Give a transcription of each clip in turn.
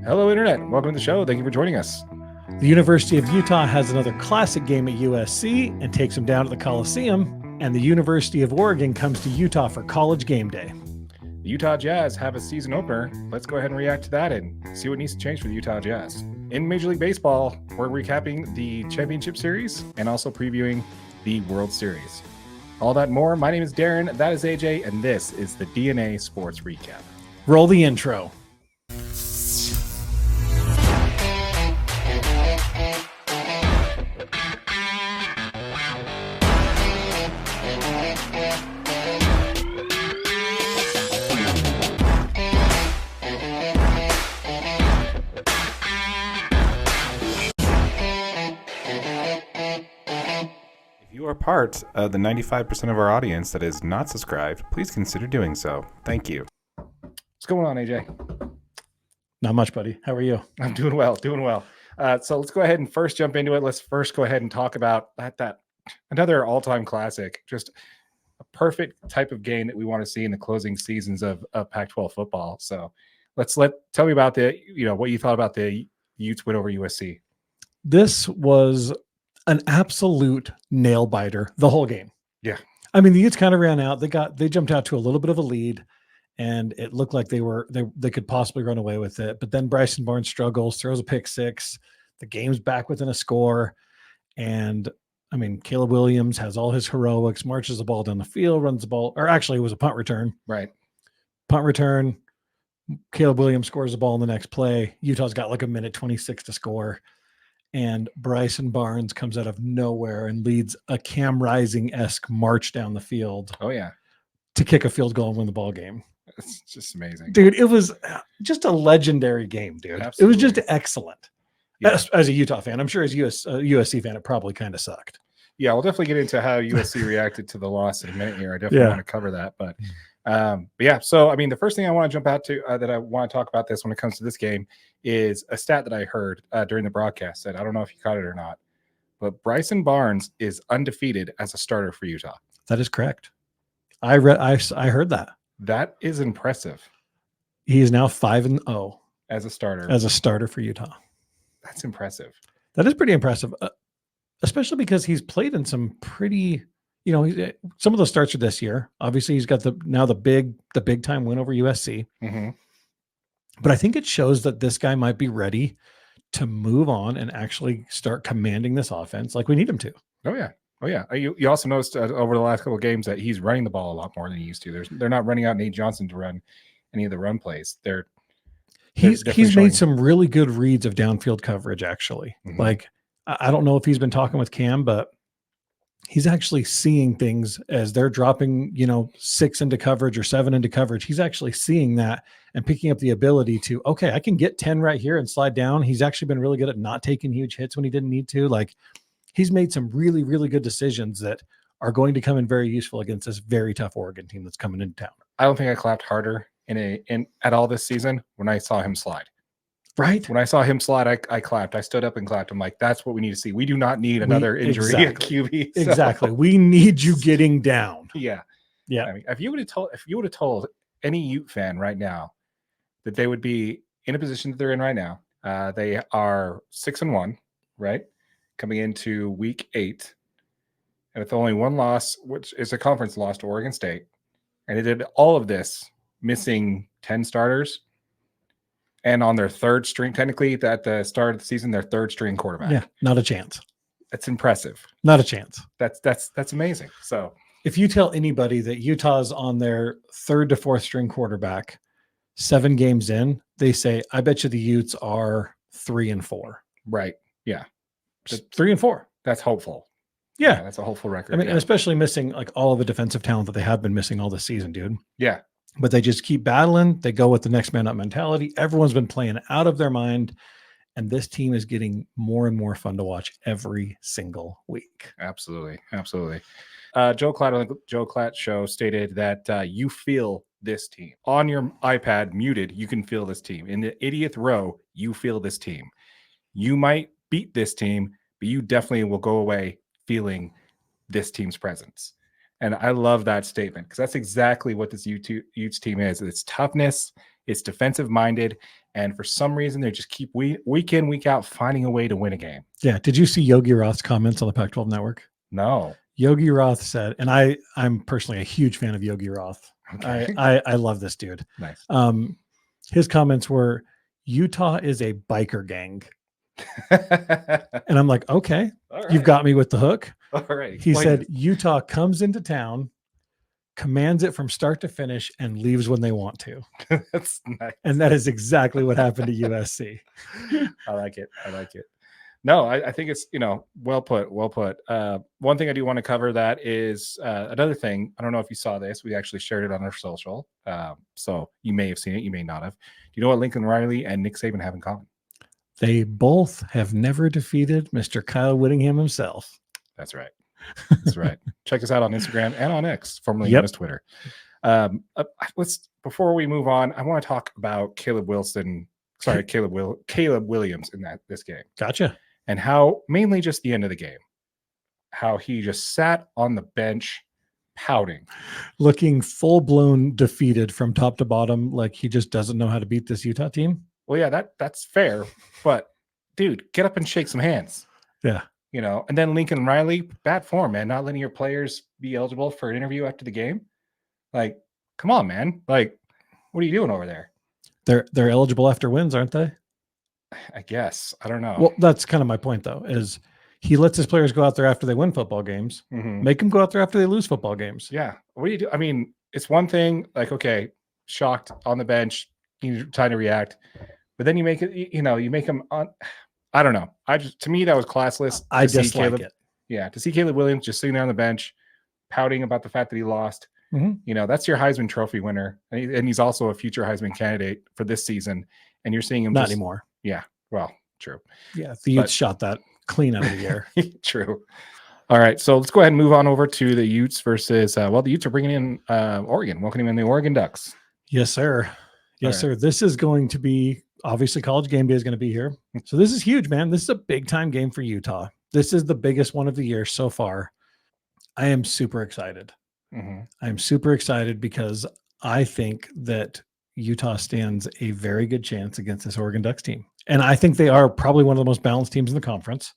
Hello, Internet. Welcome to the show. Thank you for joining us. The University of Utah has another classic game at USC and takes them down to the Coliseum, and the University of Oregon comes to Utah for College Game Day. The Utah Jazz have a season opener. Let's go ahead and react to that and see what needs to change for the Utah Jazz. In Major League Baseball, we're recapping the Championship Series and also previewing the World Series. All that and more. My name is Darren, that is AJ, and this is the DNA Sports Recap. Roll the intro. If you are part of the 95% of our audience that is not subscribed, please consider doing so. Thank you. What's going on, AJ? Not much, buddy. How are you? I'm doing well, so let's go ahead and first jump into it. Let's first go ahead and talk about that another all-time classic, just a perfect type of game that we want to see in the closing seasons of Pac-12 football. So tell me about what you thought about the Utes win over USC. This was an absolute nail biter the whole game. Yeah. I mean, the Utes kind of ran out. They jumped out to a little bit of a lead, and it looked like they could possibly run away with it. But then Bryson Barnes struggles, throws a pick six. The game's back within a score. And I mean, Caleb Williams has all his heroics, marches the ball down the field, runs the ball, or actually it was a punt return. Right. Punt return. Caleb Williams scores the ball in the next play. Utah's got like a minute 26 to score. And Bryson Barnes comes out of nowhere and leads a Cam Rising-esque march down the field. Oh, yeah. To kick a field goal and win the ball game. It's just amazing. Dude, it was just a legendary game, dude. Absolutely. It was just excellent. Yeah. As a Utah fan, I'm sure as a USC fan, it probably kind of sucked. Yeah, we'll definitely get into how USC reacted to the loss in a minute here. I definitely want to cover that. But yeah, so I mean, the first thing I want to jump out to that I want to talk about this when it comes to this game is a stat that I heard during the broadcast. That I don't know if you caught it or not, but Bryson Barnes is undefeated as a starter for Utah. That is correct. I heard that. That is impressive. He is now 5-0 as a starter for Utah. That's impressive. That is pretty impressive, especially because he's played in some pretty, some of those starts are this year. Obviously, he's got the big time win over USC. Mm-hmm. But I think it shows that this guy might be ready to move on and actually start commanding this offense like we need him to. Oh yeah. You also noticed over the last couple of games that he's running the ball a lot more than he used to. They're not running out Nate Johnson to run any of the run plays. He's made some really good reads of downfield coverage, actually. Mm-hmm. Like, I don't know if he's been talking with Cam, but he's actually seeing things as they're dropping, 6 into coverage or 7 into coverage. He's actually seeing that and picking up the ability to, okay, I can get 10 right here and slide down. He's actually been really good at not taking huge hits when he didn't need to. Like, he's made some really, really good decisions that are going to come in very useful against this very tough Oregon team that's coming into town. I don't think I clapped harder at all this season when I saw him slide. Right. When I saw him slide, I clapped. I stood up and clapped. I'm like, that's what we need to see. We do not need another injury at QB. So. Exactly. We need you getting down. Yeah. Yeah. I mean, if you would have told any Ute fan right now that they would be in a position that they're in right now, they are 6-1, right? Coming into week 8, and with only one loss, which is a conference loss to Oregon State, and they did all of this missing 10 starters, and on their third string, technically at the start of the season, their third string quarterback. Yeah, not a chance. That's impressive. Not a chance. That's amazing. So if you tell anybody that Utah's on their third to fourth string quarterback 7 games in, they say, I bet you the Utes are 3-4. Right. Yeah. 3-4. That's hopeful. Yeah. That's a hopeful record. I mean, and especially missing like all of the defensive talent that they have been missing all this season, dude. Yeah. But they just keep battling. They go with the next man up mentality. Everyone's been playing out of their mind. And this team is getting more and more fun to watch every single week. Absolutely. Joe Klatt on the Joe Klatt show stated that you feel this team. On your iPad, muted, you can feel this team. In the 80th row, you feel this team. You might beat this team, but you definitely will go away feeling this team's presence. And I love that statement because that's exactly what this Utes team is. It's toughness. It's defensive minded. And for some reason, they just keep week in, week out finding a way to win a game. Yeah. Did you see Yogi Roth's comments on the Pac-12 network? No. Yogi Roth said, and I'm personally a huge fan of Yogi Roth. Okay. I love this dude. Nice. His comments were, Utah is a biker gang. And I'm like, okay, All you've right. got me with the hook. All right. He Explain said, it. Utah comes into town, commands it from start to finish, and leaves when they want to. That's nice. And that is exactly what happened to USC. I like it. I like it. No, I think it's, well put. Well put. One thing I do want to cover that is another thing. I don't know if you saw this. We actually shared it on our social. So you may have seen it. You may not have. Do you know what Lincoln Riley and Nick Saban have in common? They both have never defeated Mr. Kyle Whittingham himself. That's right. That's right. Check us out on Instagram and on X, formerly Yep. known as Twitter. Before we move on, I want to talk about Caleb Williams in this game. Gotcha. And how mainly just the end of the game, how he just sat on the bench pouting, looking full-blown defeated from top to bottom, like he just doesn't know how to beat this Utah team. Well, yeah, that's fair, but dude, get up and shake some hands. Yeah. And then Lincoln Riley, bad form, man, not letting your players be eligible for an interview after the game. Like, come on, man. Like, what are you doing over there? They're eligible after wins, aren't they? I guess. I don't know. Well, that's kind of my point, though, is he lets his players go out there after they win football games, make them go out there after they lose football games. Yeah. What do you do? I mean, it's one thing, like, okay, shocked on the bench, you're trying to react, but then you make it, you make them on. I don't know. To me, that was classless. I dislike it. Yeah. To see Caleb Williams just sitting there on the bench, pouting about the fact that he lost. That's your Heisman Trophy winner. And he's also a future Heisman candidate for this season. And you're seeing him not anymore. Yeah. Well, true. Yeah. The Utes shot that clean out of the air. True. All right. So let's go ahead and move on over to the Utes versus, the Utes are bringing in Oregon, welcoming in the Oregon Ducks. Yes, sir. Yes, sir. This is going to be, obviously, College Game Day is going to be here. So this is huge, man. This is a big time game for Utah. This is the biggest one of the year so far. I am super excited. I'm super excited because I think that Utah stands a very good chance against this Oregon Ducks team. And I think they are probably one of the most balanced teams in the conference.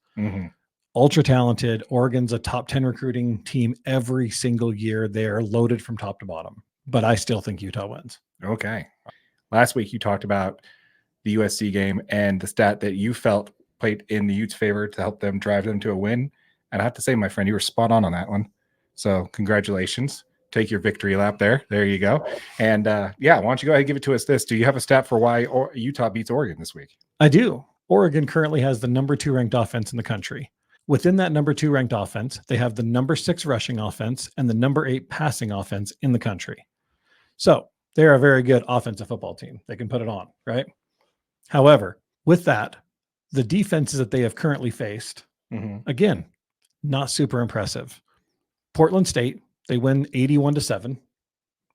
Ultra talented. Oregon's a top 10 recruiting team every single year. They're loaded from top to bottom. But I still think Utah wins. Okay. Last week, you talked about the USC game and the stat that you felt played in the Utes' favor to help them drive them to a win. And I have to say, my friend, you were spot on that one. So congratulations. Take your victory lap there. There you go. And why don't you go ahead and give it to us this. Do you have a stat for why Utah beats Oregon this week? I do. Oregon currently has the number 2 ranked offense in the country. Within that number 2 ranked offense, they have the number 6 rushing offense and the number 8 passing offense in the country. So they're a very good offensive football team. They can put it on, right? However, with that, the defenses that they have currently faced, again, not super impressive. Portland State, they win 81-7.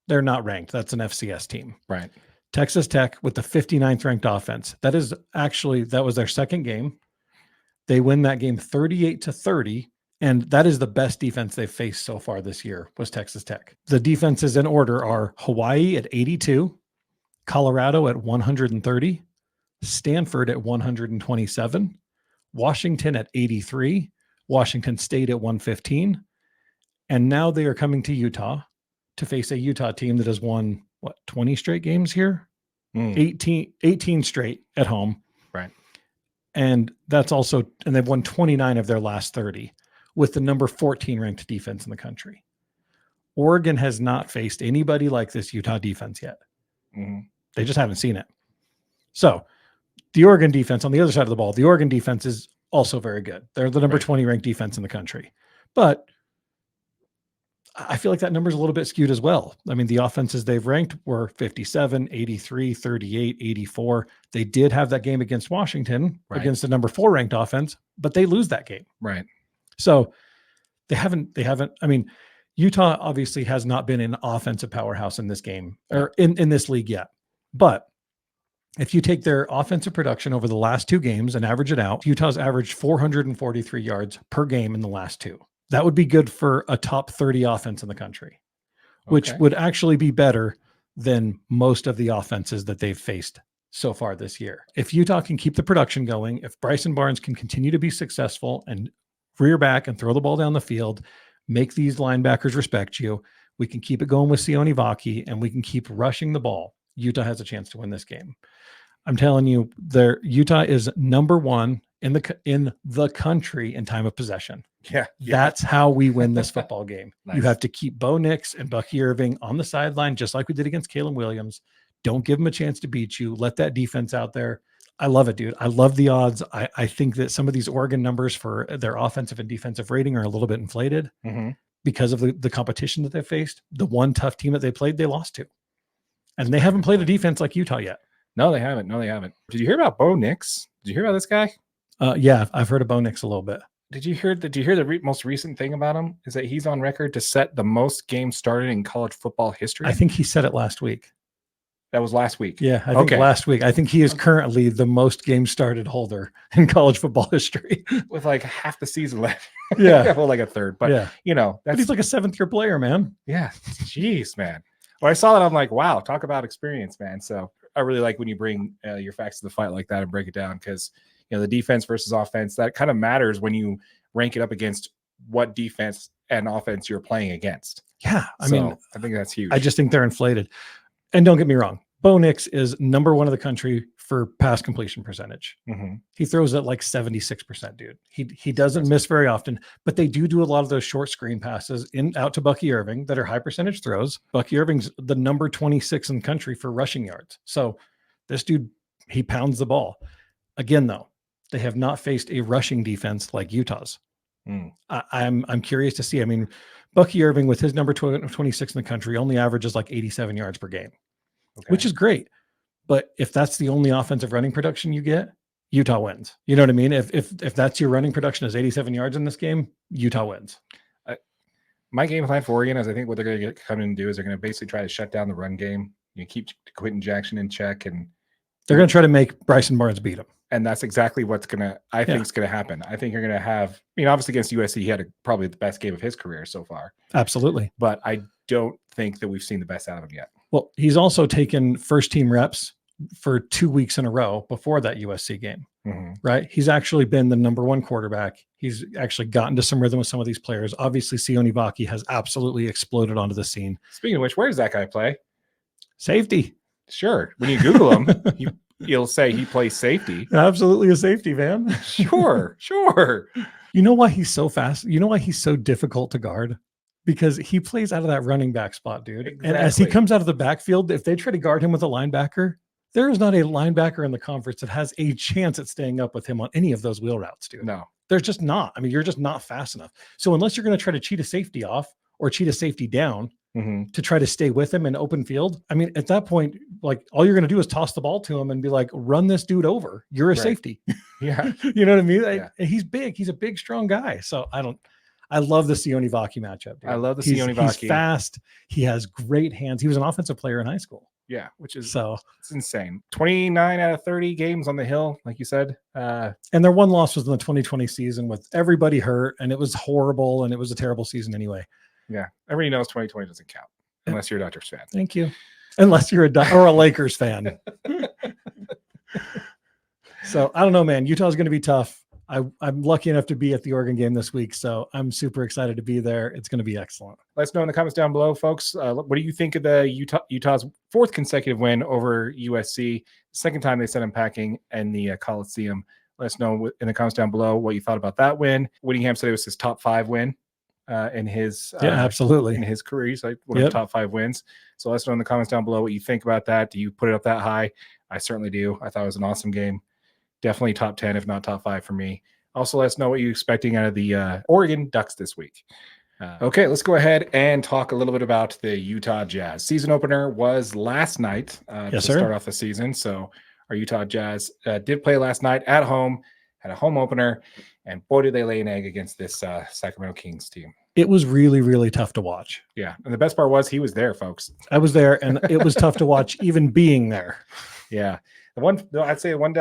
They're not ranked. That's an FCS team. Right. Texas Tech with the 59th ranked offense. That was their second game. They win that game 38-30. And that is the best defense they've faced so far this year was Texas Tech. The defenses in order are Hawaii at 82, Colorado at 130, Stanford at 127, Washington at 83, Washington State at 115. And now they are coming to Utah to face a Utah team that has won, 20 straight games here? 18 straight at home. Right. And they've won 29 of their last 30 with the number 14 ranked defense in the country. Oregon has not faced anybody like this Utah defense yet. They just haven't seen it. So the Oregon defense on the other side of the ball, the Oregon defense is also very good. They're the number 20 ranked defense in the country. But I feel like that number is a little bit skewed as well. I mean, the offenses they've ranked were 57, 83, 38, 84. They did have that game against Washington against the number 4 ranked offense, but they lose that game. Right. So they haven't, I mean, Utah obviously has not been an offensive powerhouse in this game or in this league yet. But if you take their offensive production over the last 2 games and average it out, Utah's averaged 443 yards per game in the last 2. That would be good for a top 30 offense in the country, which would actually be better than most of the offenses that they've faced so far this year. If Utah can keep the production going, if Bryson Barnes can continue to be successful and rear back and throw the ball down the field, make these linebackers respect you, we can keep it going with Sione Vaki, and we can keep rushing the ball. Utah has a chance to win this game. I'm telling you, Utah is number one in the country in time of possession. Yeah. That's how we win this football game. Nice. You have to keep Bo Nix and Bucky Irving on the sideline, just like we did against Kalen Williams. Don't give them a chance to beat you. Let that defense out there. I love it, dude. I love the odds. I think that some of these Oregon numbers for their offensive and defensive rating are a little bit inflated because of the competition that they faced. The one tough team that they played, they lost to. And they haven't played a defense like Utah yet. No, they haven't. Did you hear about Bo Nix? Did you hear about this guy? Yeah, I've heard of Bo Nix a little bit. Did you hear the most recent thing about him is that he's on record to set the most games started in college football history? I think he said it last week. That was last week. Yeah, I think last week. I think he is currently the most games started holder in college football history. With like half the season left. Yeah. Well, like a third. But, but he's like a seventh-year player, man. Yeah. Jeez, man. When I saw that, I'm like, wow, talk about experience, man. So I really like when you bring your facts to the fight like that and break it down because, the defense versus offense, that kind of matters when you rank it up against what defense and offense you're playing against. Yeah. I mean, I think that's huge. I just think they're inflated. And don't get me wrong. Bo Nix is number one of the country for pass completion percentage. He throws at like 76%, dude. He doesn't miss very often, but they do a lot of those short screen passes out to Bucky Irving that are high percentage throws. Bucky Irving's the number 26 in the country for rushing yards. So this dude, he pounds the ball. Again, though, they have not faced a rushing defense like Utah's. I'm curious to see. I mean, Bucky Irving with his number 26 in the country only averages like 87 yards per game. Which is great. But if that's the only offensive running production you get, Utah wins. You know what I mean? If that's your running production is 87 yards in this game, Utah wins. My game plan for Oregon is I think what they're going to come in and do is they're going to basically try to shut down the run game. Keep Quentin Jackson in check. And they're going to try to make Bryson Barnes beat him. And that's exactly what's going to, I think is going to happen. I think you're going to have, obviously against USC, he had probably the best game of his career so far. Absolutely. But I don't think that we've seen the best out of him yet. Well, he's also taken first team reps for 2 weeks in a row before that USC game, right? He's actually been the number one quarterback. He's actually gotten to some rhythm with some of these players. Obviously, Sione Vaki has absolutely exploded onto the scene. Speaking of which, where does that guy play? Safety. Sure. When you Google him, you'll say he plays safety. Absolutely a safety, man. Sure. You know why he's so fast? You know why he's so difficult to guard? Because he plays out of that running back spot, dude. Exactly. And as he comes out of the backfield, if they try to guard him with a linebacker, there is not a linebacker in the conference that has a chance at staying up with him on any of those wheel routes, dude. No. There's just not. I mean, you're just not fast enough. So unless you're going to try to cheat a safety off or cheat a safety down to try to stay with him in open field, I mean, at that point, like all you're going to do is toss the ball to him and be like, run this dude over. You're a safety. Yeah. You know what I mean? Yeah. He's big. He's a big, strong guy. So I love the Sione Vaki matchup. Dude. I love the Sione Vaki. He's fast. He has great hands. He was an offensive player in high school. Yeah, which is it's insane. 29 out of 30 games on the Hill, like you said. And their one loss was in the 2020 season with everybody hurt, and it was horrible, and it was a terrible season anyway. Yeah, everybody knows 2020 doesn't count unless you're a Dodgers fan. Thank you. Unless you're a Lakers fan. So I don't know, man. Utah's going to be tough. I'm lucky enough to be at the Oregon game this week, so I'm super excited to be there. It's going to be excellent. Let us know in the comments down below, folks. What do you think of the Utah's fourth consecutive win over USC? Second time they sent them packing in the Coliseum. Let us know in the comments down below what you thought about that win. Whittingham said it was his top 5 win in his absolutely in his career. He's like one of the top 5 wins. So let us know in the comments down below what you think about that. Do you put it up that high? I certainly do. I thought it was an awesome game. Definitely top 10, if not top 5 for me. Also, let us know what you're expecting out of the Oregon Ducks this week. Okay, let's go ahead and talk a little bit about the Utah Jazz. Season opener was last night to start off the season. So our Utah Jazz did play last night at home, had a home opener, and boy, did they lay an egg against this Sacramento Kings team. It was really, really tough to watch. Yeah, and the best part was he was there, folks. I was there, and it was tough to watch even being there. Yeah. I'd say one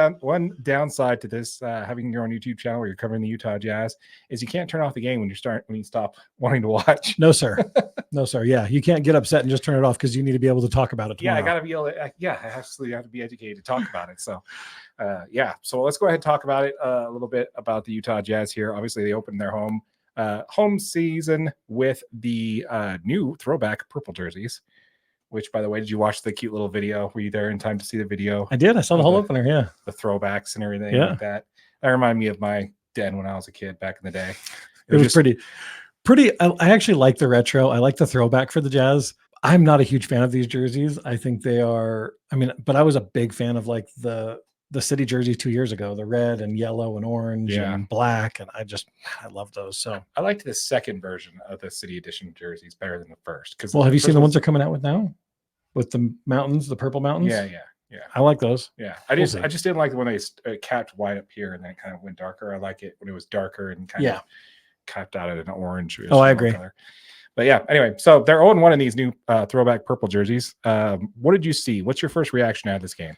downside to this having your own YouTube channel where you're covering the Utah Jazz is you can't turn off the game when you stop wanting to watch. No, sir. No, sir. Yeah, you can't get upset and just turn it off because you need to be able to talk about it tomorrow. Yeah, I gotta be able to. Yeah, I absolutely have to be educated to talk about it. So, so let's go ahead and talk about it a little bit about the Utah Jazz here. Obviously, they opened their home season with the new throwback purple jerseys. Which, by the way, did you watch the cute little video? Were you there in time to see the video? I did. I saw the whole opener. Yeah, the throwbacks and everything like that. That reminded me of my den when I was a kid back in the day. It was pretty. I actually like the retro. I like the throwback for the Jazz. I'm not a huge fan of these jerseys. I think they are. I mean, but I was a big fan of like the city jerseys 2 years ago, the red and yellow and orange and black, and I love those. So I liked the second version of the city edition jerseys better than the first. Well, have you seen the ones they're coming out with now? With the mountains, the purple mountains. Yeah. I like those. Yeah, I just didn't like when they capped white up here and then it kind of went darker. I like it when it was darker and kind of capped out at an orange. Oh, I agree. Color. But yeah, anyway, so they're 0-1 in these new throwback purple jerseys. What did you see? What's your first reaction out of this game?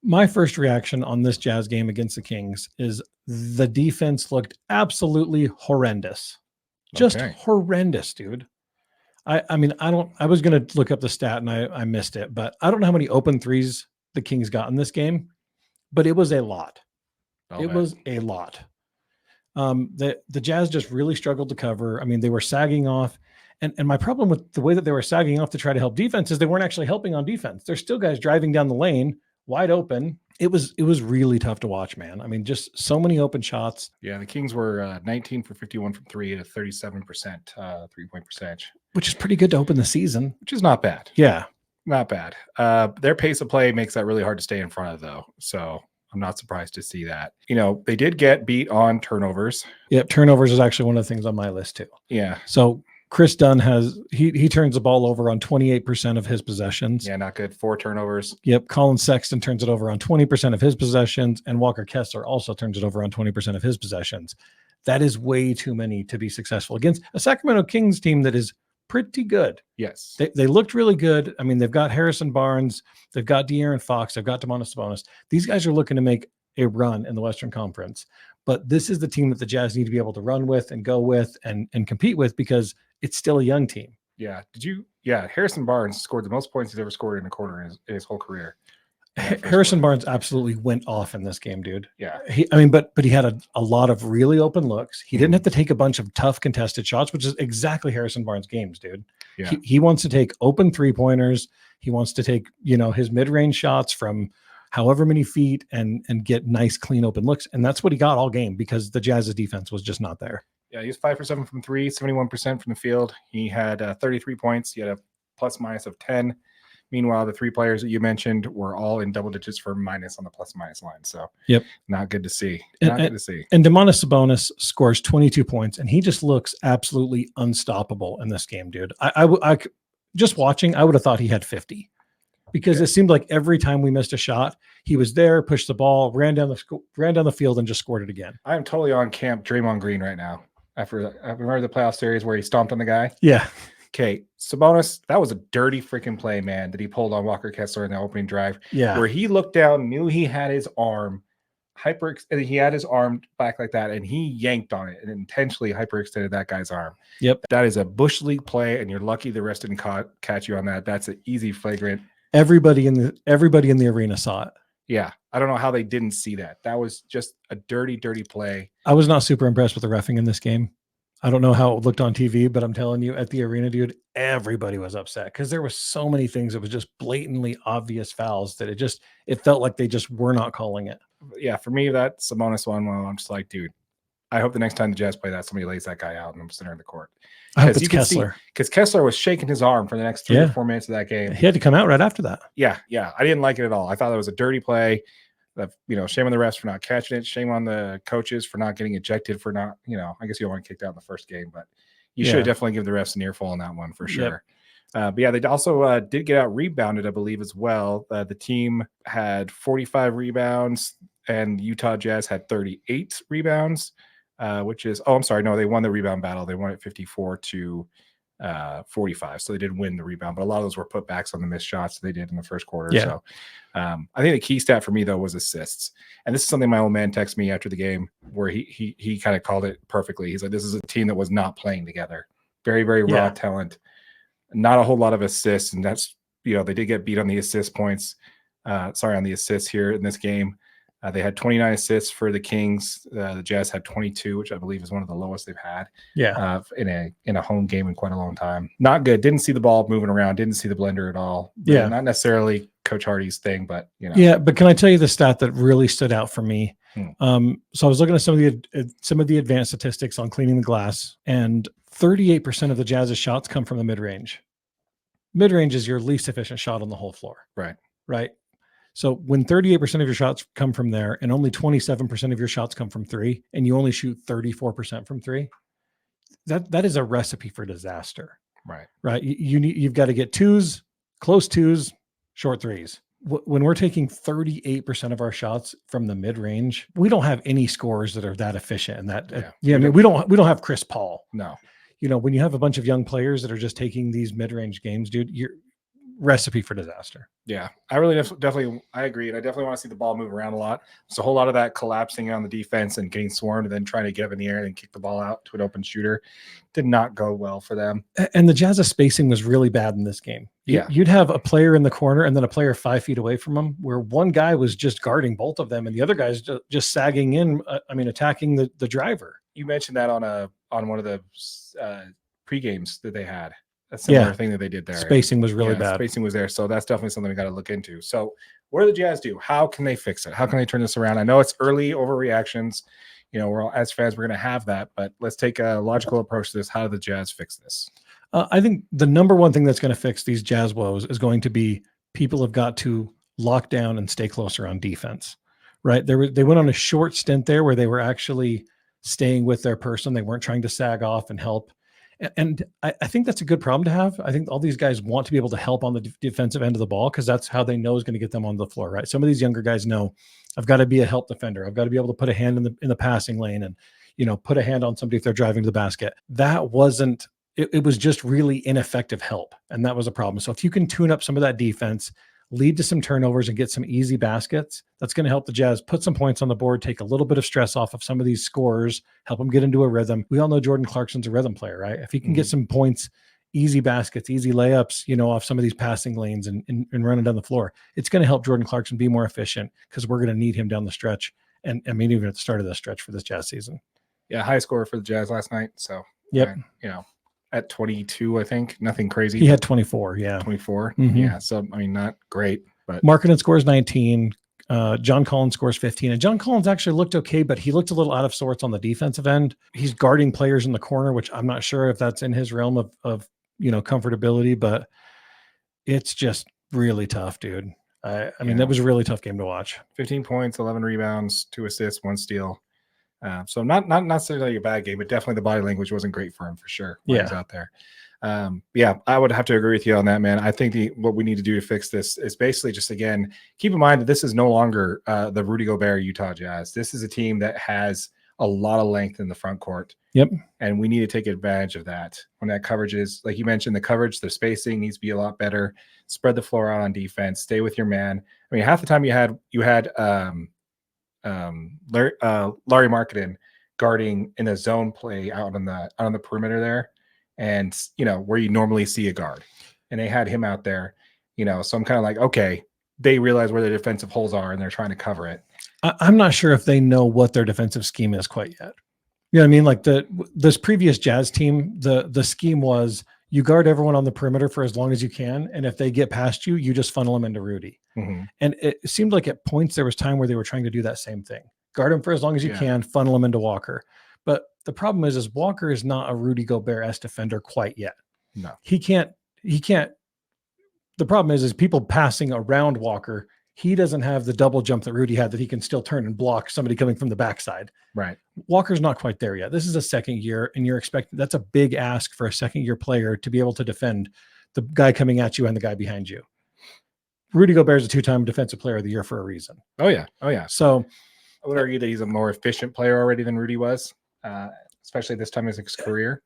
My first reaction on this Jazz game against the Kings is the defense looked absolutely horrendous. Just horrendous, dude. I mean, I was going to look up the stat and I missed it, but I don't know how many open threes the Kings got in this game, but it was a lot. Was a lot. The Jazz just really struggled to cover. I mean, they were sagging off. And my problem with the way that they were sagging off to try to help defense is they weren't actually helping on defense. There's still guys driving down the lane wide open. It was really tough to watch, man. I mean, just so many open shots. Yeah, the Kings were 19 for 51 from three at a 37% 3-point percentage. Which is pretty good to open the season. Which is not bad. Yeah. Not bad. Their pace of play makes that really hard to stay in front of, though. So I'm not surprised to see that. You know, they did get beat on turnovers. Yep, turnovers is actually one of the things on my list, too. Yeah. So Chris Dunn he turns the ball over on 28% of his possessions. Yeah, not good. 4 turnovers. Yep. Colin Sexton turns it over on 20% of his possessions, and Walker Kessler also turns it over on 20% of his possessions. That is way too many to be successful against a Sacramento Kings team that is pretty good. Yes. They looked really good. I mean, they've got Harrison Barnes, they've got De'Aaron Fox, they've got Domantas Sabonis. These guys are looking to make a run in the Western Conference. But this is the team that the Jazz need to be able to run with and go with and compete with because it's still a young team. Yeah. Harrison Barnes scored the most points he's ever scored in a quarter in his whole career. Harrison Barnes absolutely went off in this game, dude. Yeah. But he had a lot of really open looks. He didn't have to take a bunch of tough contested shots, which is exactly Harrison Barnes' games, dude. Yeah. He wants to take open 3-pointers. He wants to take, his mid-range shots from however many feet and get nice, clean, open looks. And that's what he got all game because the Jazz's defense was just not there. Yeah, he was 5 for 7 from 3, 71% from the field. He had 33 points. He had a plus-minus of 10. Meanwhile, the 3 players that you mentioned were all in double digits for minus on the plus-minus line. So, not good to see. Good to see. And Domantas Sabonis scores 22 points, and he just looks absolutely unstoppable in this game, dude. I just watching, I would have thought he had 50 because it seemed like every time we missed a shot, he was there, pushed the ball, ran down the field, and just scored it again. I am totally on camp Draymond Green right now. I remember the playoff series where he stomped on the guy. Yeah. Okay, Sabonis, that was a dirty freaking play, man, that he pulled on Walker Kessler in the opening drive. Yeah. Where he looked down, knew he had his arm and he had his arm back like that, and he yanked on it and intentionally hyperextended that guy's arm. Yep. That is a bush league play, and you're lucky the rest didn't catch you on that. That's an easy flagrant. Everybody in the arena saw it. Yeah. I don't know how they didn't see that. That was just a dirty, dirty play. I was not super impressed with the reffing in this game. I don't know how it looked on TV, but I'm telling you, at the arena, dude, everybody was upset because there were so many things that was just blatantly obvious fouls that it felt like they just were not calling it. Yeah, for me, that Sabonis one, well, I'm just like, dude, I hope the next time the Jazz play that, somebody lays that guy out and I'm center in the court. I hope it's Kessler. Because Kessler was shaking his arm for the next 3 or 4 minutes of that game. He had to come out right after that. Yeah. I didn't like it at all. I thought it was a dirty play. Shame on the refs for not catching it. Shame on the coaches for not getting ejected for not, I guess you don't want to kick out in the first game, but you should definitely give the refs an earful on that one for sure. Yep. But yeah, they also did get out rebounded, I believe, as well. The team had 45 rebounds and Utah Jazz had 38 rebounds, which is, they won the rebound battle. They won it 54-42. 45. So they did win the rebound, but a lot of those were putbacks on the missed shots they did in the first quarter. Yeah. So I think the key stat for me though was assists. And this is something my old man texted me after the game where he kind of called it perfectly. He's like, this is a team that was not playing together. Very, very raw talent. Not a whole lot of assists. And that's, they did get beat on the assist points. On the assists here in this game. They had 29 assists for the Kings. The Jazz had 22, which I believe is one of the lowest they've had. Yeah. In a home game in quite a long time. Not good. Didn't see the ball moving around. Didn't see the blender at all. Yeah. Not necessarily Coach Hardy's thing, but Yeah, but can I tell you the stat that really stood out for me? So I was looking at some of the advanced statistics on cleaning the glass, and 38% of the Jazz's shots come from the mid-range. Mid-range is your least efficient shot on the whole floor. Right. So when 38% of your shots come from there and only 27% of your shots come from three, and you only shoot 34% from three, that is a recipe for disaster. Right. You've got to get twos, close twos, short threes. When we're taking 38% of our shots from the mid-range, we don't have any scorers that are that efficient. And we don't have Chris Paul. No. When you have a bunch of young players that are just taking these mid-range games, dude, you're recipe for disaster. Yeah, I really definitely I agree, and I definitely want to see the ball move around a lot. So a whole lot of that collapsing on the defense and getting swarmed, and then trying to get up in the air and kick the ball out to an open shooter did not go well for them. And the Jazz's spacing was really bad in this game. You'd have a player in the corner and then a player 5 feet away from them, where one guy was just guarding both of them, and the other guy's just sagging in. Attacking the driver. You mentioned that on one of the pre-games that they had. A similar thing that they did there. Spacing was really bad. Spacing was there. So that's definitely something we got to look into. So what do the Jazz do? How can they fix it? How can they turn this around? I know it's early overreactions. We're all, as fans, we're going to have that, but let's take a logical approach to this. How do the Jazz fix this? I think the number one thing that's going to fix these Jazz woes is going to be people have got to lock down and stay closer on defense, right? They went on a short stint there where they were actually staying with their person. They weren't trying to sag off and help. And I think that's a good problem to have. I think all these guys want to be able to help on the defensive end of the ball because that's how they know is going to get them on the floor, right? Some of these younger guys know I've got to be a help defender. I've got to be able to put a hand in the passing lane and, put a hand on somebody if they're driving to the basket. That wasn't, it was just really ineffective help. And that was a problem. So if you can tune up some of that defense, lead to some turnovers and get some easy baskets, that's going to help the Jazz put some points on the board, take a little bit of stress off of some of these scorers, help them get into a rhythm. We all know Jordan Clarkson's a rhythm player, right? If he can get some points, easy baskets, easy layups, off some of these passing lanes and running down the floor, it's going to help Jordan Clarkson be more efficient because we're going to need him down the stretch. And even at the start of the stretch for this Jazz season. Yeah, high score for the Jazz last night. So, at 22, I think. Nothing crazy. He had 24, yeah. 24? Mm-hmm. Yeah, so, not great. But Markkanen scores 19. John Collins scores 15. And John Collins actually looked okay, but he looked a little out of sorts on the defensive end. He's guarding players in the corner, which I'm not sure if that's in his realm of comfortability, but it's just really tough, dude. That was a really tough game to watch. 15 points, 11 rebounds, 2 assists, 1 steal. So not necessarily a bad game, but definitely the body language wasn't great for him for sure when he's out there. I would have to agree with you on that, man. I think what we need to do to fix this is basically just, again, keep in mind that this is no longer the Rudy Gobert Utah Jazz. This is a team that has a lot of length in the front court. Yep. And we need to take advantage of that. When that coverage is, like you mentioned, the coverage, the spacing needs to be a lot better. Spread the floor out on defense. Stay with your man. Half the time you had Larry Markkanen guarding in a zone play out on the perimeter there, and where you normally see a guard, and they had him out there, so I'm kind of like, okay, they realize where the defensive holes are and they're trying to cover it. I'm not sure if they know what their defensive scheme is quite yet. You know what I mean? Like this previous Jazz team, the scheme was you guard everyone on the perimeter for as long as you can, and if they get past you, you just funnel them into Rudy. Mm-hmm. And it seemed like at points there was time where they were trying to do that same thing. Guard him for as long as you can, funnel him into Walker. But the problem is Walker is not a Rudy Gobert-esque defender quite yet. No. He can't. The problem is people passing around Walker. He doesn't have the double jump that Rudy had that he can still turn and block somebody coming from the backside. Right. Walker's not quite there yet. This is a second year, and you're expecting that's a big ask for a second year player to be able to defend the guy coming at you and the guy behind you. Rudy Gobert is a 2-time defensive player of the year for a reason. Oh yeah. So I would argue that he's a more efficient player already than Rudy was, especially this time in his career.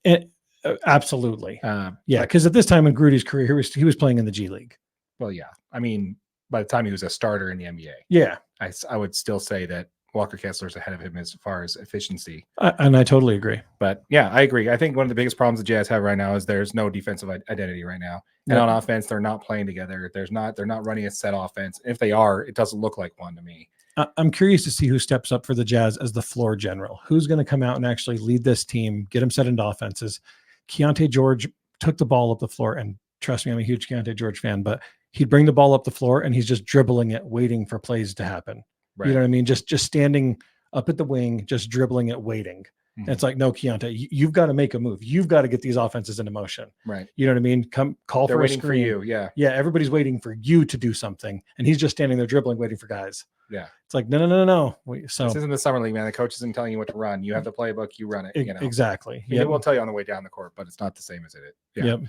Absolutely. Yeah, because at this time in Grudy's career, he was playing in the G League. well, yeah. I mean, by the time he was a starter in the NBA, Yeah, I would still say that Walker Kessler's ahead of him as far as efficiency. and I totally agree. But yeah, I agree. I think one of the biggest problems the Jazz have right now is there's no defensive identity right now. And on offense, they're not playing together. They're not running a set offense. If they are, it doesn't look like one to me. I'm curious to see who steps up for the Jazz as the floor general. Who's going to come out and actually lead this team, get them set into offenses. Keontae George took the ball up the floor, and trust me, I'm a huge Keontae George fan, but he'd bring the ball up the floor and he's just dribbling it, waiting for plays to happen. Right. You know what I mean? Just standing up at the wing, just dribbling it, waiting. Mm-hmm. It's like, no, Keontae, you've got to make a move. You've got to get these offenses into motion. Right. You know what I mean? Come call They're for waiting a screen. for you. Yeah. Yeah. Everybody's waiting for you to do something. And he's just standing there dribbling, waiting for guys. Yeah. It's like, no. So this isn't the summer league, man. The coach isn't telling you what to run. You have the playbook, you run it. You know? Exactly. He will tell you on the way down the court, but it's not the same as it. Yeah. Yep.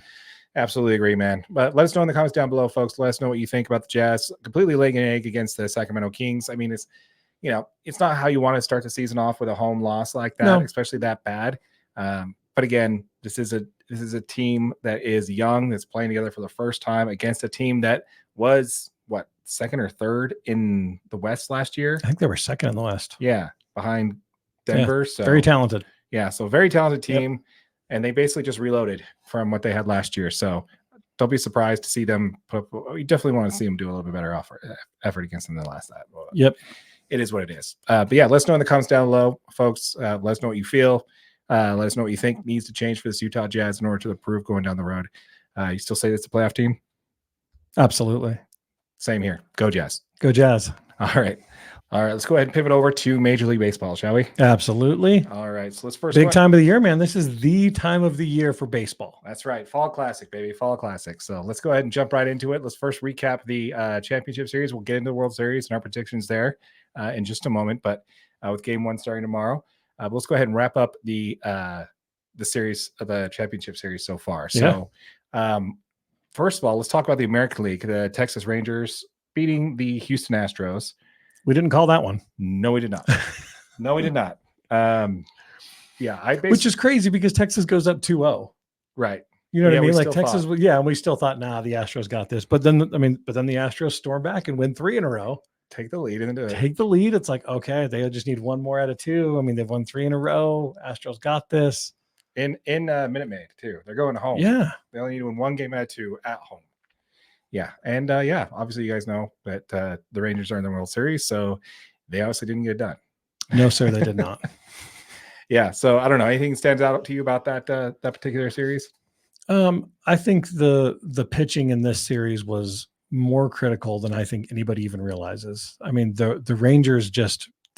Absolutely agree, man. But let us know in the comments down below, folks. Let us know what you think about the Jazz completely laying an egg against the Sacramento Kings. I mean, it's not how you want to start the season off with a home loss like that, especially that bad. But again, this is a team that is young, that's playing together for the first time against a team that was second or third in the West last year. I think they were second in the West. Yeah, behind Denver. Yeah, so very talented. Yeah, so very talented team. Yep. And they basically just reloaded from what they had last year. So don't be surprised to see them you definitely want to see them do a little bit better effort against them than last time. Yep. It is what it is. But yeah, let us know in the comments down below, folks. Let us know what you feel. Let us know what you think needs to change for this Utah Jazz in order to improve going down the road. You still say it's a playoff team? Absolutely. Same here. Go Jazz. Go Jazz. All right. Let's go ahead and pivot over to Major League Baseball, shall we? Absolutely. All right. So let's first big time of the year, man. This is the time of the year for baseball. That's right. Fall Classic, baby. Fall Classic. So let's go ahead and jump right into it. Let's first recap the championship series. We'll get into the World Series and our predictions there in just a moment. But with Game 1 starting tomorrow, let's go ahead and wrap up the series of the championship series so far. So first of all, let's talk about the American League. The Texas Rangers beating the Houston Astros. We didn't call that one. No, we did not. No, we did not. Which is crazy because Texas goes up 2-0. Right. You know what I mean? Like Texas, and we still thought, the Astros got this. But then the Astros storm back and win 3 in a row. Take the lead. It's like, okay, they just need 1 more out of 2. I mean, they've won 3 in a row. Astros got this. In Minute Maid, too. They're going home. Yeah. They only need to win 1 game out of 2 at home. Yeah. And obviously you guys know that the Rangers are in the World Series, so they obviously didn't get it done. No, sir, they did not. Yeah. So I don't know. Anything stands out to you about that particular series? I think the pitching in this series was more critical than I think anybody even realizes. I mean, the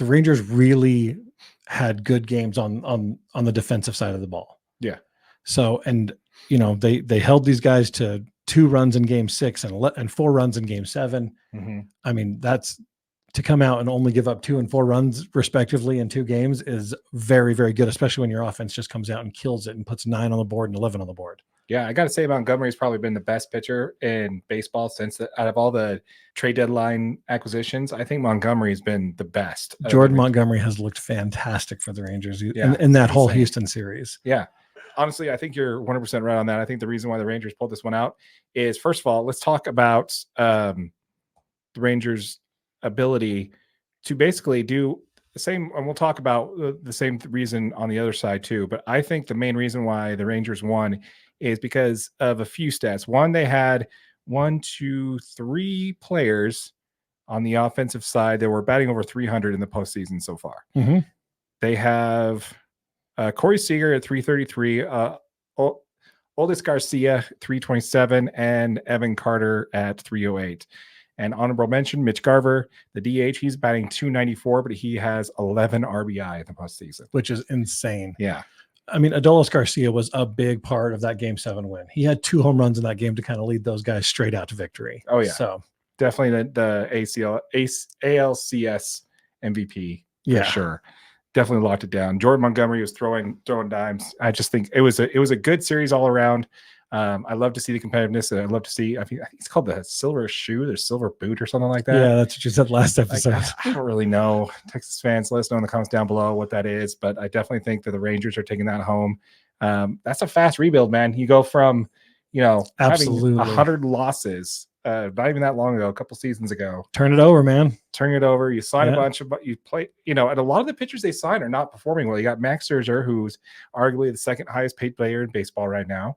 Rangers really had good games on the defensive side of the ball. Yeah. So, and they held these guys to 2 runs in Game 6 and 4 runs in Game 7. Mm-hmm. I mean, that's to come out and only give up 2 and 4 runs respectively in 2 games is very, very good, especially when your offense just comes out and kills it and puts 9 on the board and 11 on the board. Yeah, I got to say Montgomery's probably been the best pitcher in baseball out of all the trade deadline acquisitions. I think Montgomery's been the best. Jordan Montgomery has looked fantastic for the Rangers in that whole Houston series. Yeah. Honestly, I think you're 100% right on that. I think the reason why the Rangers pulled this one out is, first of all, let's talk about the Rangers' ability to basically do the same, and we'll talk about the same reason on the other side too. But I think the main reason why the Rangers won is because of a few stats. One, they had 3 players on the offensive side that were batting over 300 in the postseason so far. Mm-hmm. They have Corey Seager at 333, Oldis Garcia 327, and Evan Carter at 308. And honorable mention, Mitch Garver, the DH, he's batting 294, but he has 11 RBI in the postseason, which is insane. Yeah. I mean, Adolis Garcia was a big part of that Game 7 win. He had 2 home runs in that game to kind of lead those guys straight out to victory. Oh, yeah. So definitely the ALCS MVP for sure. Definitely locked it down. Jordan Montgomery was throwing dimes. I just think it was a good series all around. I love to see the competitiveness. I love to see. I think it's called the silver shoe, or silver boot, or something like that. Yeah, that's what you said last episode. I don't really know. Texas fans, let us know in the comments down below what that is. But I definitely think that the Rangers are taking that home. That's a fast rebuild, man. You go from, having Absolutely. 100 losses, not even that long ago, a couple seasons ago. Turn it over, man. Turn it over. You sign a Yeah. bunch of, you play, and a lot of the pitchers they sign are not performing well. You got Max Scherzer, who's arguably the second highest paid player in baseball right now.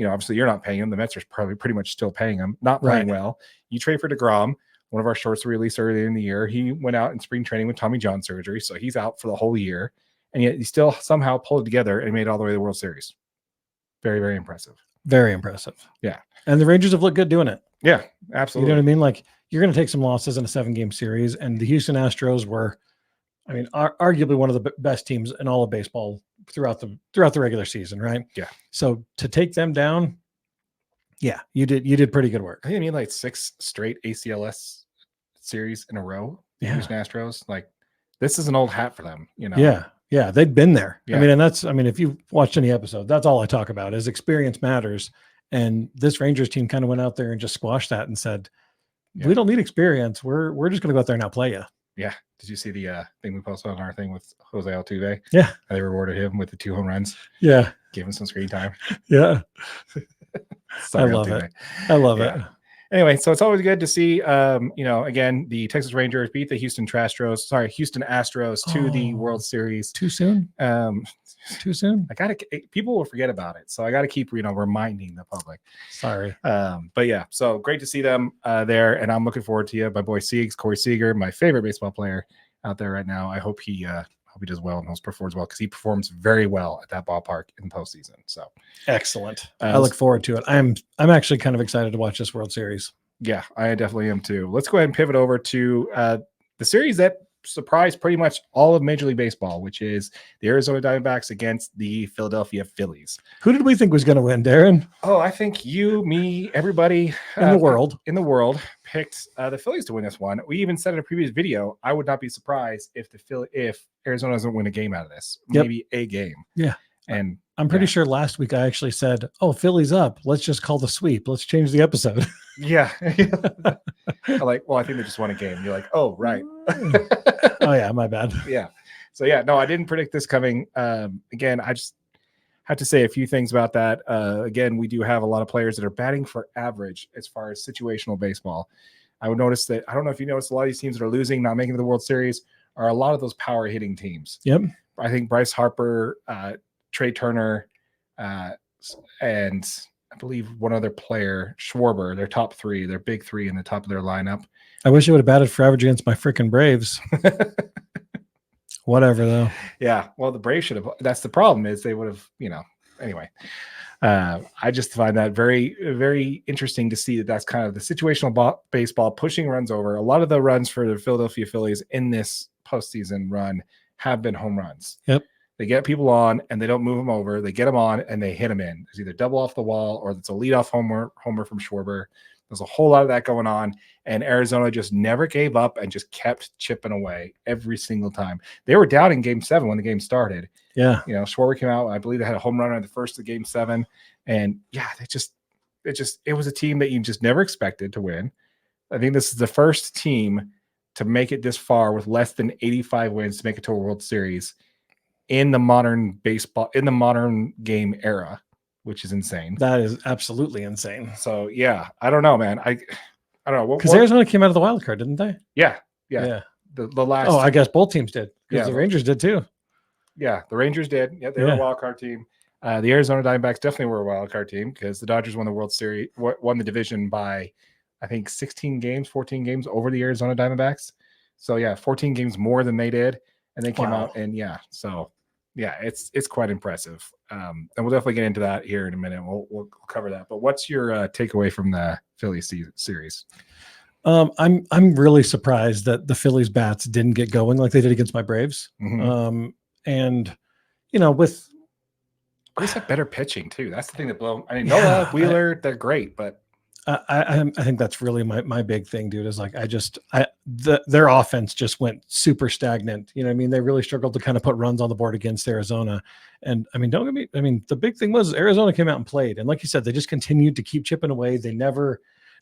Obviously you're not paying him. The Mets are probably pretty much still paying him, not playing Right. well. You trade for DeGrom, one of our shorts released earlier in the year. He went out in spring training with Tommy John surgery, so he's out for the whole year. And yet he still somehow pulled it together and made it all the way to the World Series. Very, very impressive. Very impressive. Yeah. And the Rangers have looked good doing it. Yeah, absolutely. You know what I mean? Like, you're going to take some losses in a 7-game series, and the Houston Astros were, arguably one of the best teams in all of baseball throughout the regular season, right? Yeah. So to take them down, yeah, you did pretty good work. I think like 6 straight ACLS series in a row. Yeah. Houston Astros, like, this is an old hat for them. Yeah, they've been there. Yeah. And if you've watched any episode, that's all I talk about is experience matters. And this Rangers team kind of went out there and just squashed that and said, we don't need experience. We're just going to go out there and outplay you. Yeah. Did you see the thing we posted on our thing with Jose Altuve? Yeah. They rewarded him with the 2 home runs. Yeah. Gave him some screen time. Yeah. Sorry, I love Altuve. it. I love it. Anyway, so it's always good to see, again, the Texas Rangers beat the Houston Astros to the World Series. Too soon? Too soon? People will forget about it. So I got to keep, reminding the public. Sorry. But yeah, so great to see them there. And I'm looking forward to you. My boy Corey Seager, my favorite baseball player out there right now. I hope he does well and performs well, because he performs very well at that ballpark in the postseason. So excellent. I look forward to it. I'm actually kind of excited to watch this World Series. Yeah, I definitely am too. Let's go ahead and pivot over to the series that surprised pretty much all of Major League Baseball, which is the Arizona Diamondbacks against the Philadelphia Phillies. Who did we think was going to win, Darren? Oh, I think you, me, everybody in the world picked the Phillies to win this one. We even said in a previous video, I would not be surprised if Arizona doesn't win a game out of this. Yep. Maybe a game. Yeah. And I'm pretty sure last week I actually said, "Oh, Philly's up. Let's just call the sweep. Let's change the episode." Yeah. I'm like, well, I think they just won a game. You're like, oh, right. Oh yeah, my bad. Yeah. So yeah, no, I didn't predict this coming. Again, I just have to say a few things about that. Again, we do have a lot of players that are batting for average as far as situational baseball. I would notice that, I don't know if you noticed, a lot of these teams that are losing, not making the World Series, are a lot of those power hitting teams. Yep. I think Bryce Harper, Trey Turner, and I believe one other player, Schwarber, their top 3, their big 3 in the top of their lineup. I wish I would have batted for average against my freaking Braves. Whatever, though. Yeah. Well, the Braves should have. That's the problem, is they would have, anyway. I just find that very, very interesting to see that that's kind of the situational baseball, pushing runs over. A lot of the runs for the Philadelphia Phillies in this postseason run have been home runs. Yep. They get people on and they don't move them over. They get them on and they hit them in. There's either double off the wall or it's a leadoff homer from Schwarber. There's a whole lot of that going on. And Arizona just never gave up and just kept chipping away every single time. They were down in game 7 when the game started. Yeah. Schwarber came out. I believe they had a home run on the first of game 7. And yeah, it was a team that you just never expected to win. I think this is the first team to make it this far with less than 85 wins to make it to a World Series in the modern baseball, in the modern game era, which is insane. That is absolutely insane. So yeah, I don't know, man. I don't know. Because Arizona came out of the wild card, didn't they? Yeah. The last. Oh, I guess both teams did. Because the Rangers did too. Yeah, the Rangers did. Yeah, they were a wild card team. The Arizona Diamondbacks definitely were a wild card team because the Dodgers won the World Series, won the division by, I think, 14 games over the Arizona Diamondbacks. So yeah, 14 games more than they did, and they came out and so yeah, it's quite impressive. And we'll definitely get into that here in a minute. We'll cover that. But what's your takeaway from the Phillies series? I'm really surprised that the Phillies bats didn't get going like they did against my Braves. Mm-hmm. And with Braves have better pitching too. That's the thing that blows. I mean, Nola, Wheeler, they're great, but I think that's really my big thing, dude, is like, their offense just went super stagnant. You know what I mean? They really struggled to kind of put runs on the board against Arizona. And I mean, the big thing was Arizona came out and played. And like you said, they just continued to keep chipping away.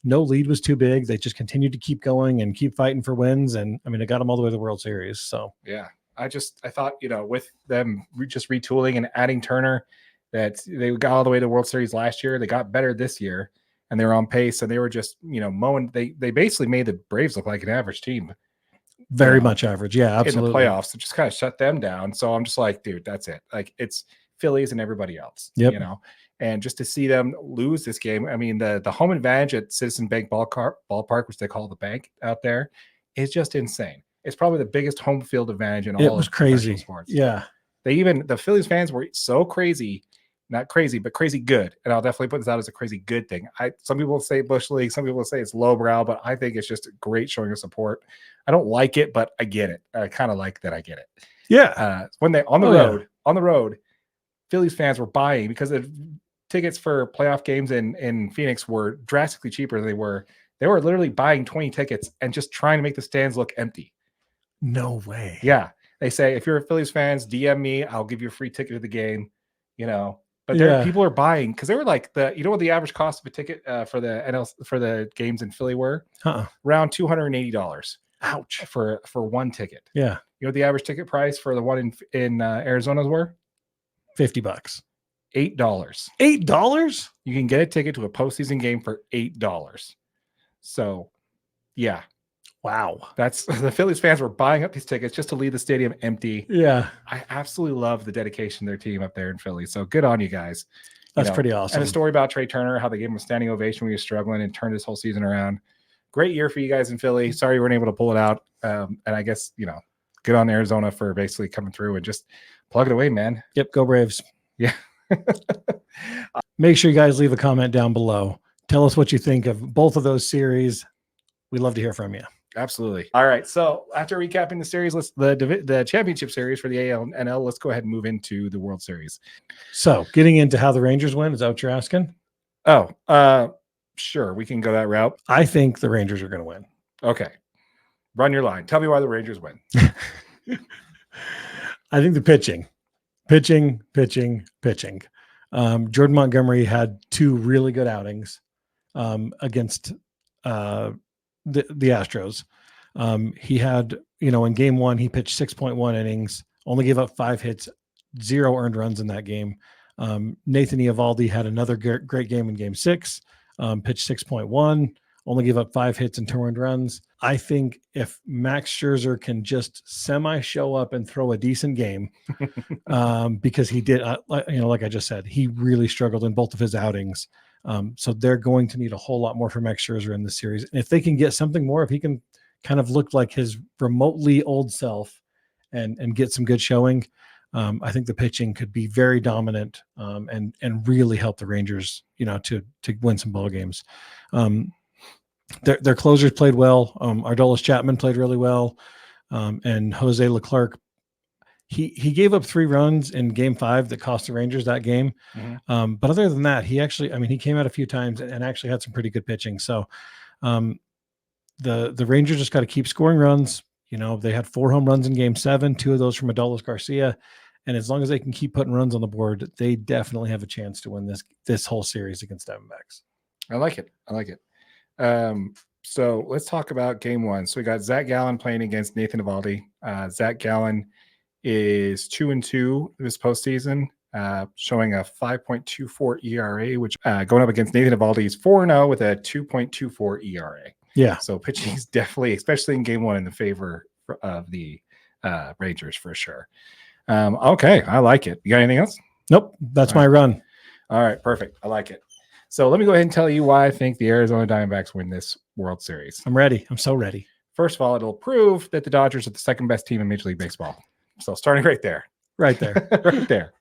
No lead was too big. They just continued to keep going and keep fighting for wins. And I mean, it got them all the way to the World Series. So yeah, I thought, with them just retooling and adding Turner, that they got all the way to the World Series last year. They got better this year, and they were on pace. And they were just, mowing. They basically made the Braves look like an average team. Very much average. Yeah, absolutely. In the playoffs, it just kind of shut them down. So I'm just like, dude, that's it. Like, it's Phillies and everybody else, Yep. and just to see them lose this game. I mean, the home advantage at Citizen Bank Ballpark, which they call the bank out there, is just insane. It's probably the biggest home field advantage in all of professional sports. Yeah. The Phillies fans were so crazy, not crazy, but crazy good. And I'll definitely put this out as a crazy good thing. Some people say Bush League, some people say it's lowbrow, but I think it's just a great showing of support. I don't like it, but I get it. I kind of like that I get it. Yeah. When they on the road, Phillies fans were buying because the tickets for playoff games in Phoenix were drastically cheaper than they were. They were literally buying 20 tickets and just trying to make the stands look empty. No way. Yeah. They say, if you're a Phillies fans, DM me, I'll give you a free ticket to the game, But people are buying because they were like what the average cost of a ticket for the games in Philly were? Around $280. Ouch. For one ticket. Yeah. You know what the average ticket price for the one in Arizona's were? $50. $8. $8? You can get a ticket to a postseason game for $8. So, yeah. Wow. That's the Phillies fans were buying up these tickets just to leave the stadium empty. Yeah. I absolutely love the dedication of their team up there in Philly. So good on you guys. That's pretty awesome. And a story about Trey Turner, how they gave him a standing ovation when he was struggling and turned his whole season around. Great year for you guys in Philly. Sorry you weren't able to pull it out. And I guess, good on Arizona for basically coming through and just plug it away, man. Yep. Go Braves. Yeah. Make sure you guys leave a comment down below. Tell us what you think of both of those series. We'd love to hear from you. Absolutely. All right. So after recapping the series, the championship series for the AL and NL, let's go ahead and move into the World Series. So getting into how the Rangers win, is that what you're asking? Oh, sure. We can go that route. I think the Rangers are going to win. Okay. Run your line. Tell me why the Rangers win. I think the pitching. Jordan Montgomery had 2 really good outings against the Astros. He had, in game 1, he pitched 6.1 innings, only gave up 5 hits, 0 earned runs in that game. Nathan Eovaldi had another great game in game 6, pitched 6.1, only gave up 5 hits and 2 earned runs. I think if Max Scherzer can just semi show up and throw a decent game, because he did, like I just said, he really struggled in both of his outings. So they're going to need a whole lot more from Max Scherzer in this series. And if they can get something more, if he can kind of look like his remotely old self and get some good showing, I think the pitching could be very dominant and really help the Rangers, to win some ball games. Their closers played well. Aroldis Chapman played really well. And Jose Leclerc, he gave up 3 runs in game 5 that cost the Rangers that game. Mm-hmm. But other than that, he came out a few times and actually had some pretty good pitching. So the Rangers just got to keep scoring runs. They had 4 home runs in game 7, 2 of those from Adolis Garcia. And as long as they can keep putting runs on the board, they definitely have a chance to win this whole series against Diamondbacks. I like it. So let's talk about game 1. So we got Zach Gallen playing against Nathan Eovaldi. Zach Gallen is 2-2 this postseason, showing a 5.24 ERA, which going up against Nathan Eovaldi is 4-0 with a 2.24 ERA. Yeah. So pitching is definitely, especially in game 1, in the favor of the Rangers for sure. Okay. I like it. You got anything else? Nope. That's my run. All right. Perfect. I like it. So let me go ahead and tell you why I think the Arizona Diamondbacks win this World Series. I'm ready. I'm so ready. First of all, it'll prove that the Dodgers are the second best team in Major League Baseball. So starting right there. Right there. Right there.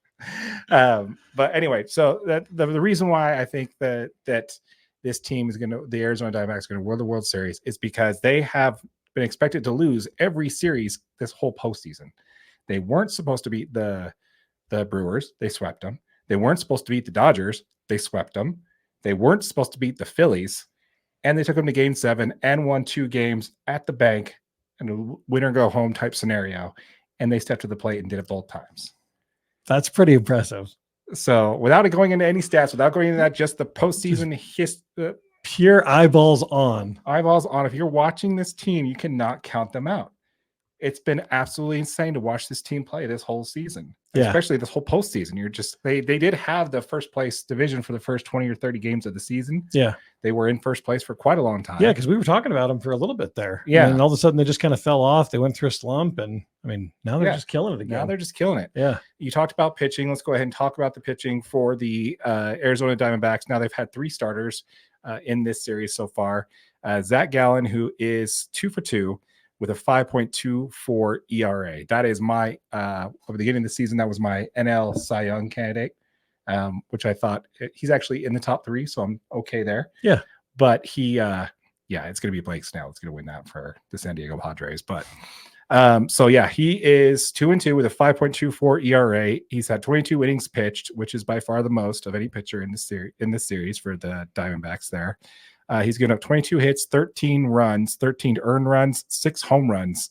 But anyway, so the reason why I think that this team is the Arizona Diamondbacks are going to win the World Series is because they have been expected to lose every series this whole postseason. They weren't supposed to beat the Brewers. They swept them. They weren't supposed to beat the Dodgers. They swept them. They weren't supposed to beat the Phillies, and they took them to game 7 and won 2 games at the bank in a winner go home type scenario. And they stepped to the plate and did it both times. That's pretty impressive. So without going into any stats, without going into that, just the postseason pure eyeballs on. Eyeballs on. If you're watching this team, you cannot count them out. it's been absolutely insane to watch this team play this whole season, Yeah. especially this whole postseason. You're just they did have the first place division for the first 20 or 30 games of the season. Yeah. They were in first place for quite a long time. Yeah, because we were talking about them for a little bit there. Yeah. And then all of a sudden they just kind of fell off. They went through a slump. And I mean, now they're Yeah. just killing it again. Now they're just killing it. Yeah. You talked about pitching. Let's go ahead and talk about the pitching for the Arizona Diamondbacks. Now they've had 3 starters in this series so far. Zach Gallen, who is 2 for 2 with a 5.24 ERA. That is my, over the beginning of the season, that was my NL Cy Young candidate, which I thought he's actually in the top 3, so I'm okay there. Yeah. But he, it's going to be Blake Snell. It's going to win that for the San Diego Padres. But so yeah, he is 2-2 with a 5.24 ERA. He's had 22 innings pitched, which is by far the most of any pitcher in this series for the Diamondbacks there. He's given up 22 hits, 13 runs, 13 earned runs, 6 home runs,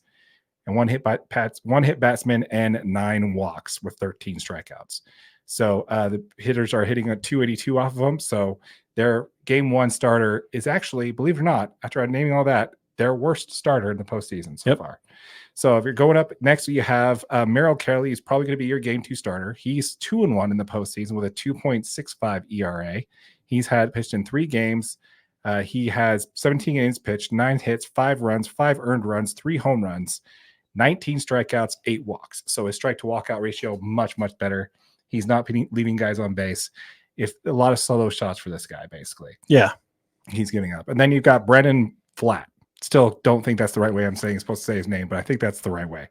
and one hit batsman, and 9 walks with 13 strikeouts. So the hitters are hitting a 282 off of him. So their game 1 starter is actually, believe it or not, after naming all that, their worst starter in the postseason so far. So if you're going up next, you have Merrill Kelly. He's probably going to be your game 2 starter. He's 2-1 in the postseason with a 2.65 ERA. He's pitched in 3 games. He has 17 innings pitched, 9 hits, 5 runs, 5 earned runs, 3 home runs, 19 strikeouts, 8 walks. So his strike to walkout ratio much, much better. He's not leaving guys on base. If a lot of solo shots for this guy, basically. Yeah. He's giving up. And then you've got Brennan Flatt. Still don't think that's the right way I'm saying. I'm supposed to say his name, but I think that's the right way.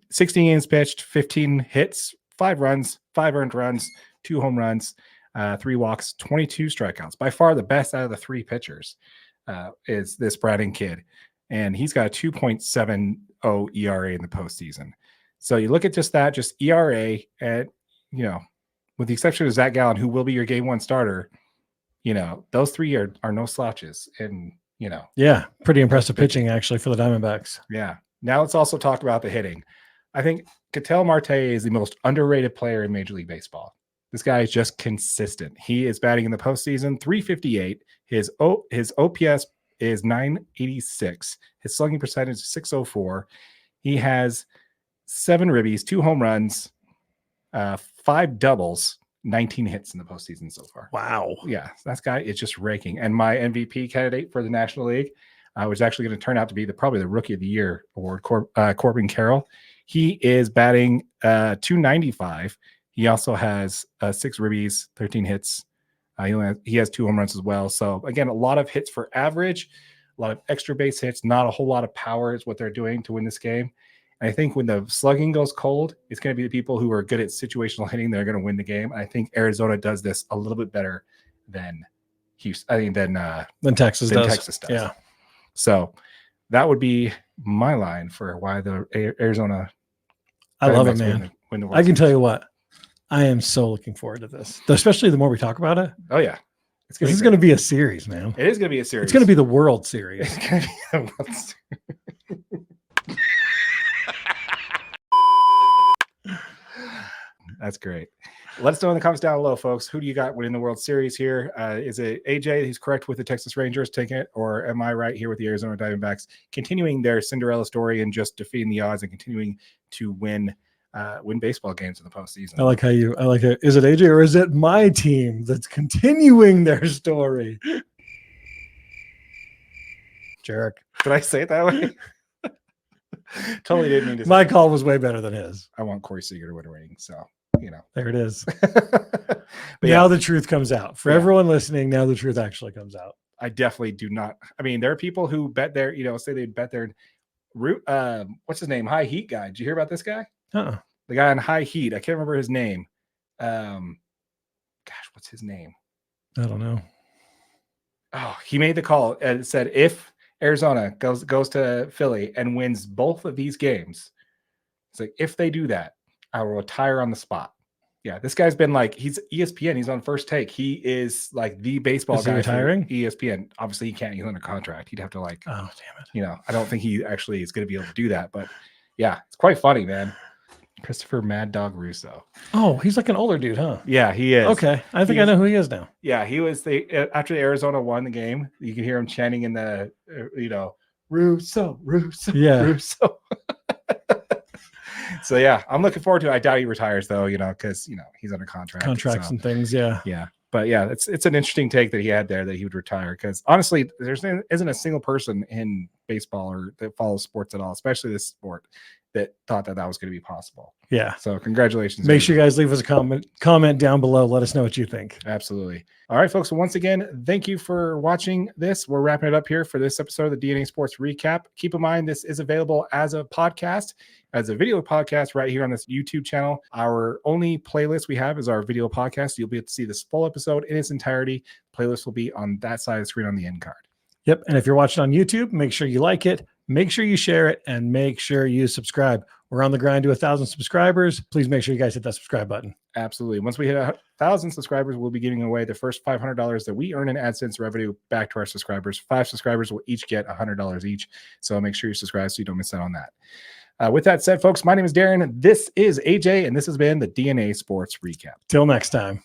16 innings pitched, 15 hits, 5 runs, 5 earned runs, 2 home runs, 3 walks, 22 strikeouts. By far the best out of the 3 pitchers is this Brennan kid. And he's got a 2.70 ERA in the postseason. So you look at just ERA, and, with the exception of Zach Gallen, who will be your game 1 starter, those 3 are no slouches. And, yeah, pretty impressive pitching actually for the Diamondbacks. Yeah. Now let's also talk about the hitting. I think Ketel Marte is the most underrated player in Major League Baseball. This guy is just consistent. He is batting in the postseason, 358. His OPS is 986. His slugging percentage is 604. He has 7 ribbies, 2 home runs, 5 doubles, 19 hits in the postseason so far. Wow. Yeah, that guy is just raking. And my MVP candidate for the National League was actually going to turn out to be probably the Rookie of the Year award, Corbin Carroll. He is batting 295. He also has 6 ribbies, 13 hits. He has 2 home runs as well. So again, a lot of hits for average, a lot of extra base hits, not a whole lot of power is what they're doing to win this game. I think when the slugging goes cold, it's going to be the people who are good at situational hitting that are going to win the game. I think Arizona does this a little bit better than Houston. Than Texas does. Yeah. So that would be my line for why the Arizona. I love it, man. Win the World I can Series. tell you what, I am so looking forward to this, especially the more we talk about it. Oh yeah, This is going to be a series, man. It is going to be a series. It's going to be the World Series. It's going to be the World Series. That's great. Let us know in the comments down below, folks. Who do you got winning the World Series here? Is it AJ who's correct with the Texas Rangers taking it, or am I right here with the Arizona Diamondbacks continuing their Cinderella story and just defeating the odds and continuing to win baseball games in the postseason? I like it. Is it AJ or is it my team that's continuing their story? Jerk. Did I say it that way? Totally didn't mean to. My call was way better than his. I want Corey Seager to win a ring, so there it is. But now the truth comes out for everyone listening. Now the truth actually comes out. I definitely do not. I mean, there are people who bet their, say they bet their root. What's his name? High Heat guy. Did you hear about this guy? Uh-uh. The guy on High Heat. I can't remember his name. What's his name? I don't know. Oh, he made the call and said if Arizona goes to Philly and wins both of these games, it's like, if they do that, I will retire on the spot. Yeah, this guy's been like, he's ESPN. He's on First Take. He is like the baseball guy. Retiring? For ESPN. Obviously, he can't. He's under contract. He'd have to oh, damn it. I don't think he actually is going to be able to do that. But yeah, it's quite funny, man. Christopher Mad Dog Russo. Oh, he's like an older dude, huh? Yeah, he is. Okay, I think I know who he is now. Yeah, he was after Arizona won the game. You can hear him chanting in the Russo, Russo, Yeah. Russo. So yeah, I'm looking forward to it. I doubt he retires though, because he's under contract. Contracts so, and things. Yeah. yeah. But yeah, it's an interesting take that he had there that he would retire, because honestly, isn't a single person in baseball or that follows sports at all, especially this sport, that thought that was going to be possible. Yeah. So congratulations. Make sure you guys leave us a comment down below. Let us know what you think. Absolutely. All right, folks. So once again, thank you for watching this. We're wrapping it up here for this episode of the DNA Sports Recap. Keep in mind, this is available as a podcast, as a video podcast right here on this YouTube channel. Our only playlist we have is our video podcast. You'll be able to see this full episode in its entirety. Playlist will be on that side of the screen on the end card. Yep. And if you're watching on YouTube, make sure you like it, make sure you share it, and make sure you subscribe. We're on the grind to 1,000 subscribers. Please make sure you guys hit that subscribe button. Absolutely. Once we hit 1,000 subscribers, we'll be giving away the first $500 that we earn in AdSense revenue back to our subscribers. 5 subscribers will each get $100 each. So make sure you subscribe so you don't miss out on that. With that said, folks, my name is Darren. This is AJ, and this has been the DNA Sports Recap. Till next time.